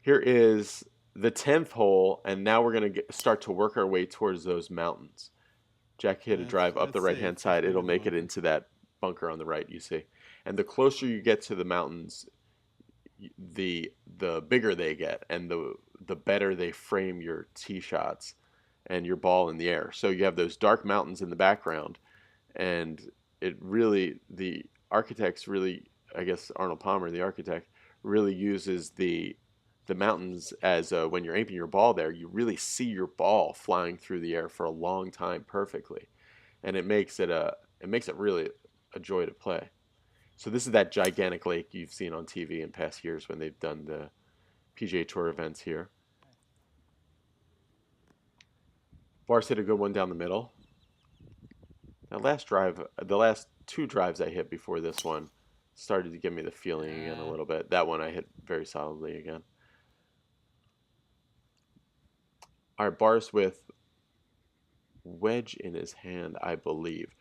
Here is the 10th hole, and now we're going to start to work our way towards those mountains. Jack hit a drive up the That's safe. right-hand side. That's It'll bigger than make it bunker. into that bunker on the right, you see. And the closer you get to the mountains, the bigger they get, and the better they frame your tee shots and your ball in the air. So you have those dark mountains in the background, and it really the architects really, I guess Arnold Palmer, the architect, really uses the mountains as when you're aiming your ball there, you really see your ball flying through the air for a long time perfectly, and it makes it really a joy to play. So this is that gigantic lake you've seen on TV in past years when they've done the PGA Tour events here. Bars hit a good one down the middle. That last drive, the last two drives I hit before this one started to give me the feeling again a Yeah. little bit. That one I hit very solidly again. All right, Bars with wedge in his hand, I believe.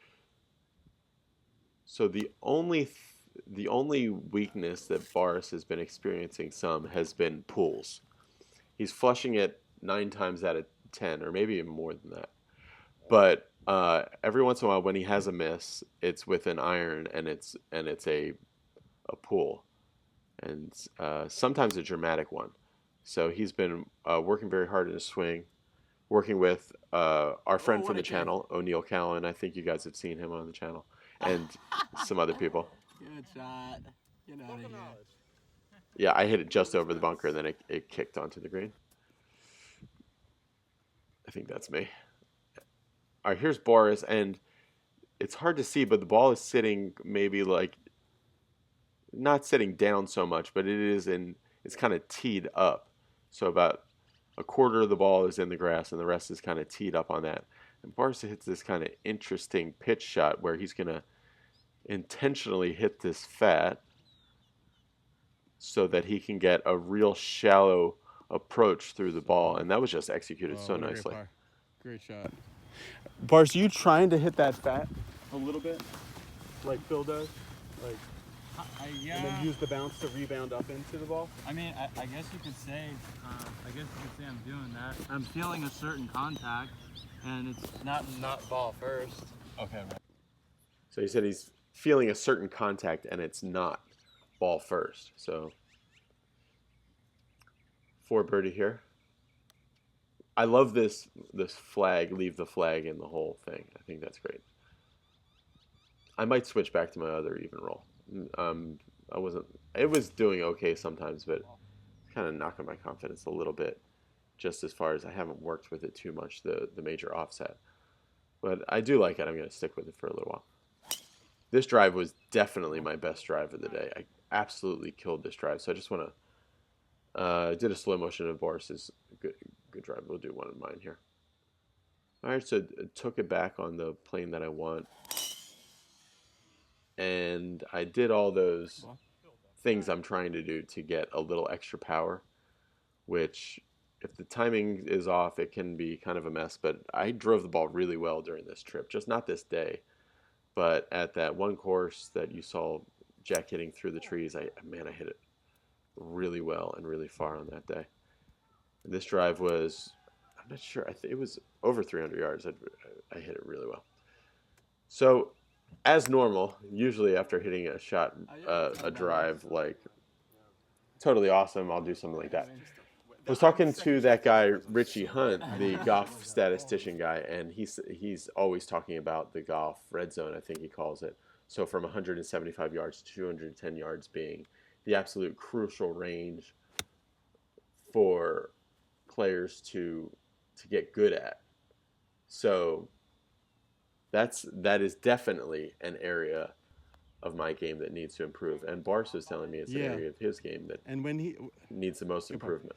So the only weakness that Boris has been experiencing some has been pools. He's flushing it 9 times out of 10, or maybe even more than that. But every once in a while, when he has a miss, it's with an iron, and it's a pool, and sometimes a dramatic one. So he's been working very hard in his swing, working with our Oh, friend from what the a kick. channel, O'Neill Callan. I think you guys have seen him on the channel, and some other people. Good shot. Get out of here. Yeah, I hit it just over the bunker, and then it kicked onto the green. I think that's me. All right, here's Boris, and it's hard to see, but the ball is sitting maybe like not sitting down so much, but it's kind of teed up. So about a quarter of the ball is in the grass, and the rest is kind of teed up on that. And Barca hits this kind of interesting pitch shot where he's gonna intentionally hit this fat so that he can get a real shallow approach through the ball, and that was just executed Oh, so what a great nicely. par. Great shot. Bars, you trying to hit that fat a little bit, like Phil does, like, Yeah. and then use the bounce to rebound up into the ball? I mean, I guess you could say, I'm doing that. I'm feeling a certain contact, and it's not ball first. Okay, right. So he said he's feeling a certain contact, and it's not ball first. So for birdie here. I love this flag, leave the flag in the whole thing. I think that's great. I might switch back to my other Evnroll. I wasn't. It was doing okay sometimes, but kind of knocking my confidence a little bit. Just as far as I haven't worked with it too much, the major offset. But I do like it. I'm going to stick with it for a little while. This drive was definitely my best drive of the day. I absolutely killed this drive. So I just want to did a slow motion of Boris's good drive. We'll do one of mine here. All right, so took it back on the plane that I want, and I did all those things I'm trying to do to get a little extra power, which if the timing is off, it can be kind of a mess, but I drove the ball really well during this trip, just not this day, but at that one course that you saw Jack hitting through the trees, I hit it really well and really far on that day. And this drive was, I'm not sure, it was over 300 yards. I hit it really well. So, as normal, usually after hitting a shot, a drive like totally awesome, I'll do something like that. I was talking to that guy Richie Hunt, the golf statistician guy, and he's always talking about the golf red zone, I think he calls it. So from 175 yards to 210 yards being the absolute crucial range for players to get good at. So that is definitely an area of my game that needs to improve. And Bars was telling me it's an area of his game that And when he needs the most improvement.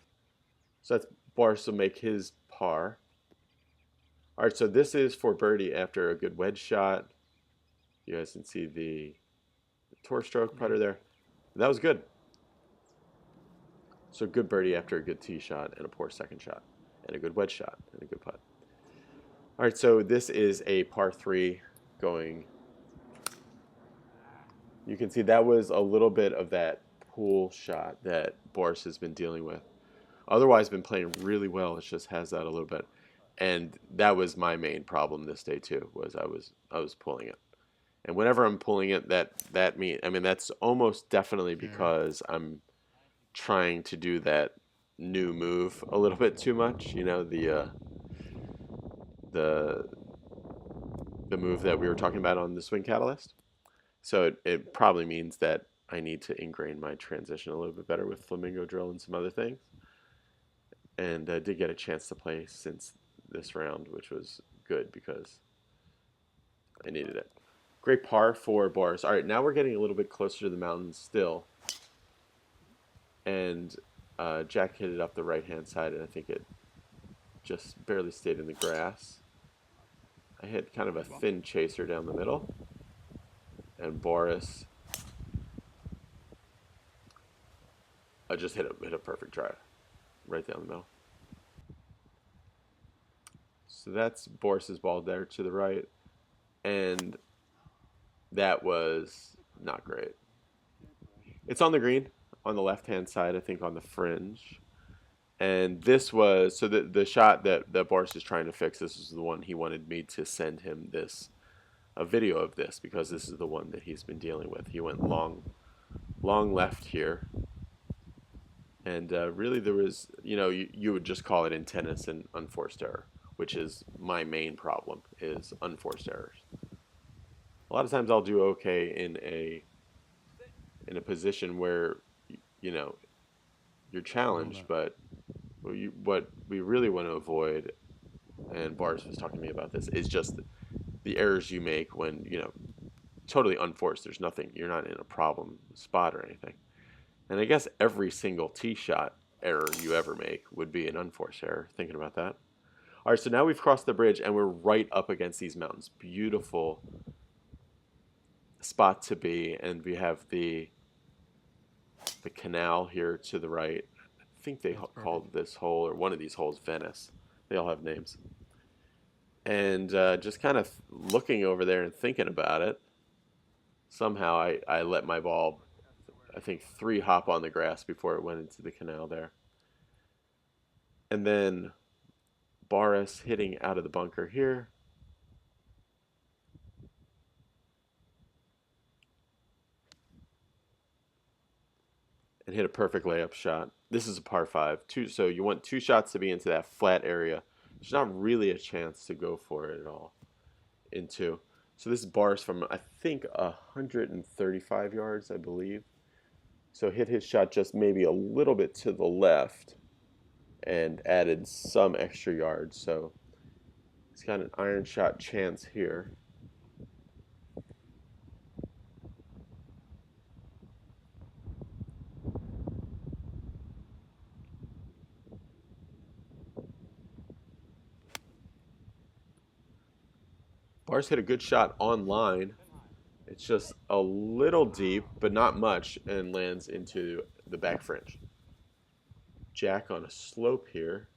So that's Bars will make his par. All right, so this is for birdie after a good wedge shot. You guys can see the tour stroke putter there. That was good. So good birdie after a good tee shot and a poor second shot, and a good wedge shot and a good putt. All right, so this is a par 3 going. You can see that was a little bit of that pool shot that Boris has been dealing with. Otherwise, been playing really well. It just has that a little bit, and that was my main problem this day too. Was I was pulling it, and whenever I'm pulling it, that mean I mean that's almost definitely Here. because I'm trying to do that new move a little bit too much. You know, the the move that we were talking about on the swing catalyst. So it probably means that I need to ingrain my transition a little bit better with flamingo drill and some other things. And I did get a chance to play since this round, which was good because I needed it. Great par for Boris. All right, now we're getting a little bit closer to the mountains still. And Jack hit it up the right-hand side, and I think it just barely stayed in the grass. I hit kind of a thin chaser down the middle. And Boris I just hit a perfect drive right down the middle. So that's Boris's ball there to the right. And that was not great. It's on the green on the left-hand side, I think on the fringe. And this was, so the shot that Boris is trying to fix, this is the one he wanted me to send him a video of this, because this is the one that he's been dealing with. He went long left here. And really there was, you would just call it in tennis an unforced error, which is my main problem, is unforced errors. A lot of times I'll do okay in a position where, you're challenged, but what we really want to avoid, and Boris was talking to me about this, is just the errors you make when, totally unforced. There's nothing, you're not in a problem spot or anything. And I guess every single tee shot error you ever make would be an unforced error, thinking about that. All right, so now we've crossed the bridge and we're right up against these mountains. Beautiful spot to be, and we have the canal here to the right. I think they called this hole, or one of these holes, Venice. They all have names. And just kind of looking over there and thinking about it, somehow I let my ball, I think, 3 hop on the grass before it went into the canal there. And then Boris hitting out of the bunker here. And hit a perfect layup shot. This is a par 5. So you want 2 shots to be into that flat area. There's not really a chance to go for it at all in 2. So this is Boris from, I think, 135 yards, I believe. So hit his shot just maybe a little bit to the left and added some extra yards. So he's got an iron shot chance here. Boris hit a good shot on line. It's just a little deep, but not much, and lands into the back fringe. Jack on a slope here.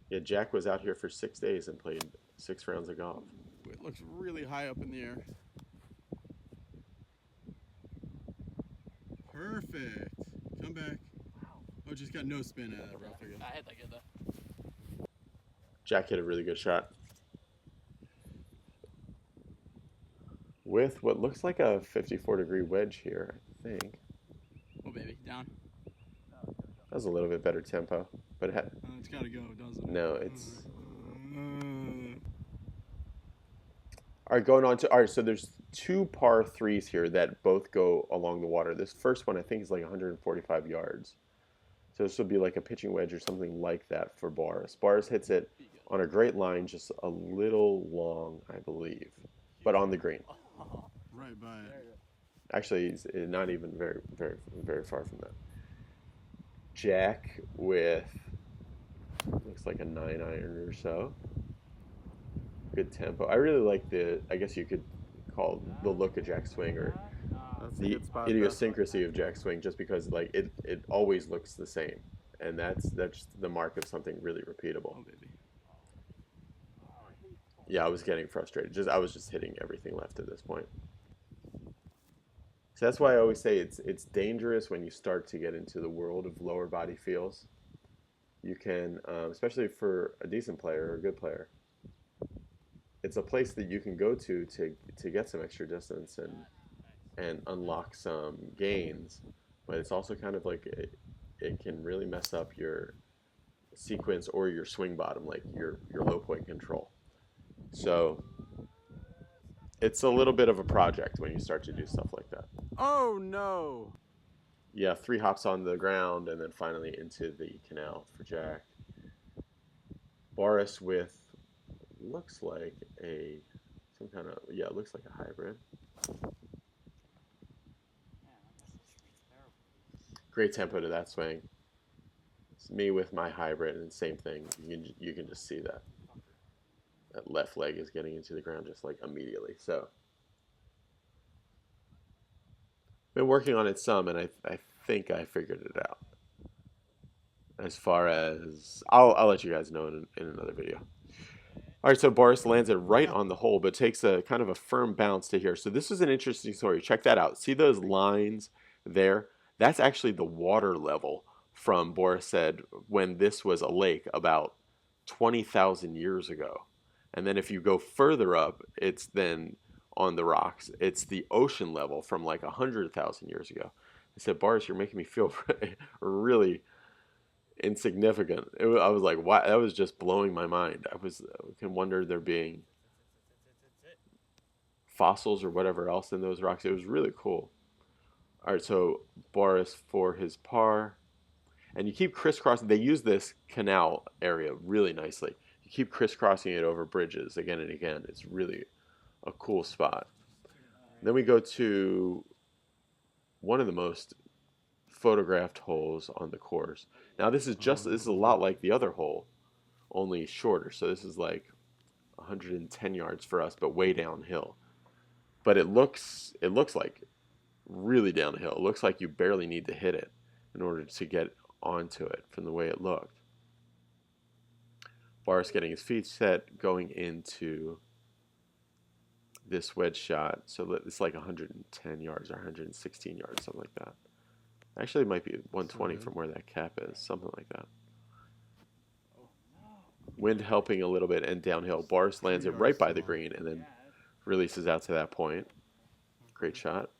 Yeah, Jack was out here for 6 days and played 6 rounds of golf. It looks really high up in the air. Perfect. Come back. Oh, just got no spin out of that rough again. I hit that good though. Jack hit a really good shot. With what looks like a 54-degree wedge here, I think. Oh, baby, down. That was a little bit better tempo, but it had... It's got to go, doesn't it? No, it's... All right, going on to... All right, so there's 2 par 3s here that both go along the water. This first one, I think, is like 145 yards. So this would be like a pitching wedge or something like that for Boris. Boris hits it on a great line, just a little long, I believe, but on the green. Right by it. Actually, he's not even very, very, very far from that. Jack with, looks like a 9-iron or so. Good tempo. I really like I guess you could call the look of Jack's swing, or the idiosyncrasy of Jack's swing, just because like it always looks the same, and that's the mark of something really repeatable. Oh, baby. Yeah, I was getting frustrated. I was just hitting everything left at this point. So that's why I always say it's dangerous when you start to get into the world of lower body feels. You can, especially for a decent player or a good player, it's a place that you can go to get some extra distance and unlock some gains. But it's also kind of like it can really mess up your sequence or your swing bottom, like your low point control. So it's a little bit of a project when you start to do stuff like that. Oh no! Yeah, 3 hops on the ground and then finally into the canal for Jack. Boris with looks like a some kind of it looks like a hybrid. Great tempo to that swing. It's me with my hybrid and same thing. You can just see that left leg is getting into the ground just like immediately. So been working on it some, and I think I figured it out. As far as I'll let you guys know in another video. All right, so Boris lands it right on the hole, but takes a kind of a firm bounce to here. So this is an interesting story. Check that out. See those lines there? That's actually the water level from, Boris said, when this was a lake about 20,000 years ago. And then if you go further up, it's then on the rocks. It's the ocean level from like 100,000 years ago. I said, Boris, you're making me feel really insignificant. I was like, wow, that was just blowing my mind. I can wonder there being fossils or whatever else in those rocks. It was really cool. All right, so Boris for his par, and you keep crisscrossing. They use this canal area really nicely. You keep crisscrossing it over bridges again and again. It's really a cool spot. Then we go to one of the most photographed holes on the course. Now this is a lot like the other hole, only shorter. So this is like 110 yards for us, but way downhill. But it looks like really downhill. It looks like you barely need to hit it in order to get onto it from the way it looked. Boris getting his feet set, going into this wedge shot. So it's like 110 yards or 116 yards, something like that. Actually, it might be 120 from where that cap is, something like that. Wind helping a little bit and downhill. Boris lands it right by the green and then releases out to that point. Great shot.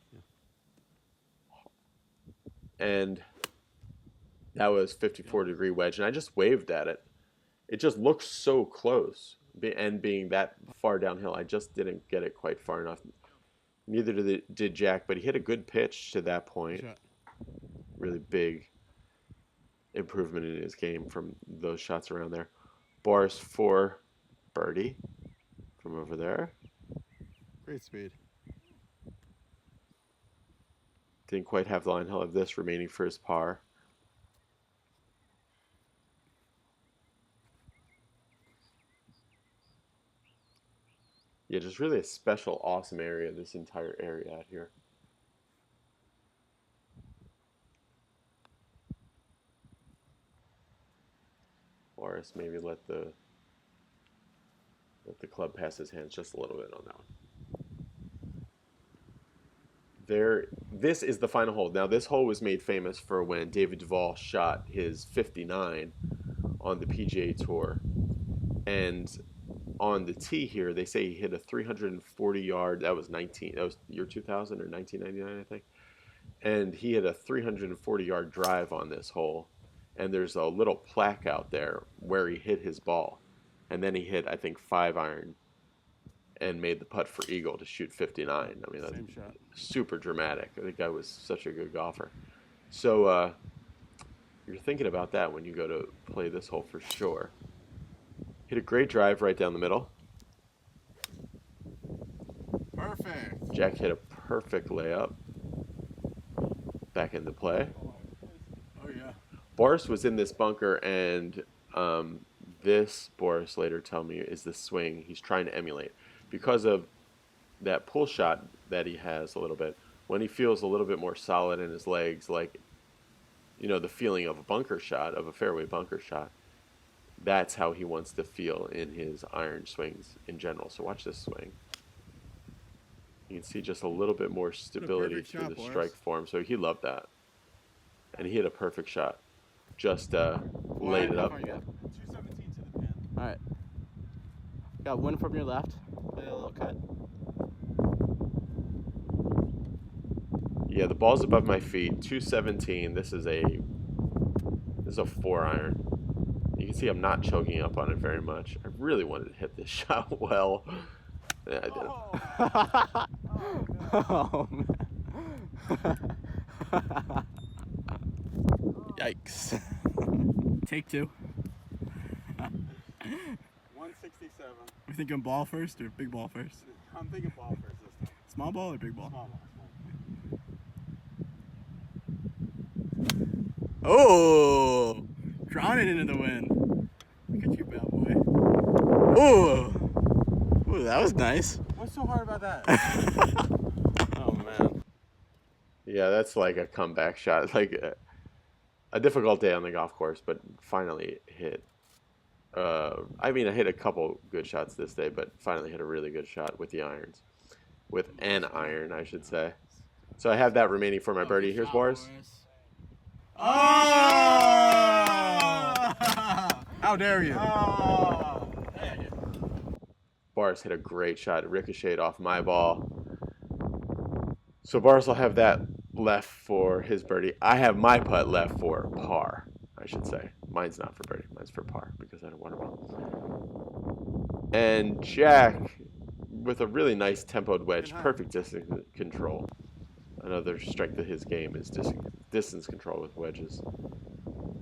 And that was 54-degree wedge, and I just waved at it. It just looks so close, and being that far downhill, I just didn't get it quite far enough. Neither did Jack, but he hit a good pitch to that point. Really big improvement in his game from those shots around there. Boris for birdie from over there. Great speed. Didn't quite have the line. He'll have this remaining for his par. Yeah, just really a special, awesome area, this entire area out here. Boris maybe let the club pass his hands just a little bit on that one. This is the final hole. Now this hole was made famous for when David Duval shot his 59 on the PGA Tour, and on the tee here they say he hit a 340-yard. That was year 2000 or 1999, I think, and he hit a 340-yard drive on this hole. And there's a little plaque out there where he hit his ball, and then he hit, I think, 5-iron and made the putt for eagle to shoot 59. I mean, that's super dramatic. The guy was such a good golfer. So you're thinking about that when you go to play this hole for sure. Hit a great drive right down the middle. Perfect. Jack hit a perfect layup back into play. Oh yeah. Boris was in this bunker, and this, Boris later told me, is the swing he's trying to emulate. Because of that pull shot that he has a little bit, when he feels a little bit more solid in his legs, like, you know, the feeling of a bunker shot, of a fairway bunker shot, that's how he wants to feel in his iron swings in general. So watch this swing. You can see just a little bit more stability perfect through shot, the Boris. strike form. So he loved that. And he hit a perfect shot. Just laid it up. 217 to the pin. All right. Got one from your left. Play a little cut. Yeah, the ball's above my feet. 217. This is a 4-iron. You can see I'm not choking up on it very much. I really wanted to hit this shot well. Yeah, I did. Oh, man. Yikes. Take two. 167. We thinking ball first or big ball first? I'm thinking ball first this time. Small ball or big ball? Small ball. Oh! Drown it into the wind. Look at you, bad boy. Oh! Ooh, that was nice. What's so hard about that? Oh, man. Yeah, that's like a comeback shot. Like a difficult day on the golf course, but finally hit. I mean, I hit a couple good shots this day, but finally hit a really good shot with the irons. With an iron, I should say. So I have that remaining for my birdie. Here's Boris. Oh! How dare you? Boris hit a great shot. It ricocheted off my ball. So Boris will have that left for his birdie. I have my putt left for par, I should say. Mine's not for birdie. Mine's for par because I don't want to ball. And Jack, with a really nice tempoed wedge, perfect distance control. Another strength of his game is distance control with wedges.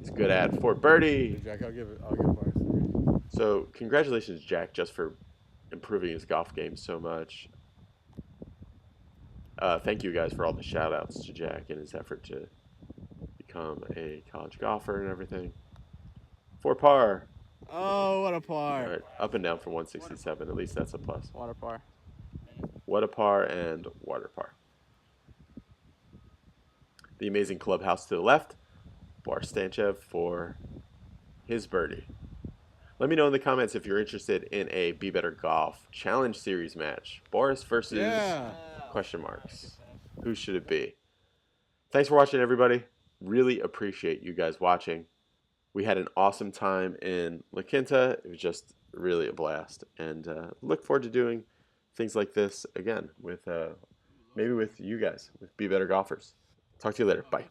He's good at for birdie. Jack, I'll give Boris the birdie. So congratulations, Jack, just for improving his golf game so much. Thank you guys for all the shout outs to Jack in his effort to become a college golfer and everything. For par. Oh, what a par. All right, up and down for 167. At least that's a plus. Water par. What a par and water par. The amazing clubhouse to the left. Boris Stanchev for his birdie. Let me know in the comments if you're interested in a Be Better Golf Challenge Series match. Boris versus question marks. Who should it be? Thanks for watching, everybody. Really appreciate you guys watching. We had an awesome time in La Quinta. It was just really a blast. And look forward to doing things like this again with maybe with you guys, with Be Better Golfers. Talk to you later. Bye.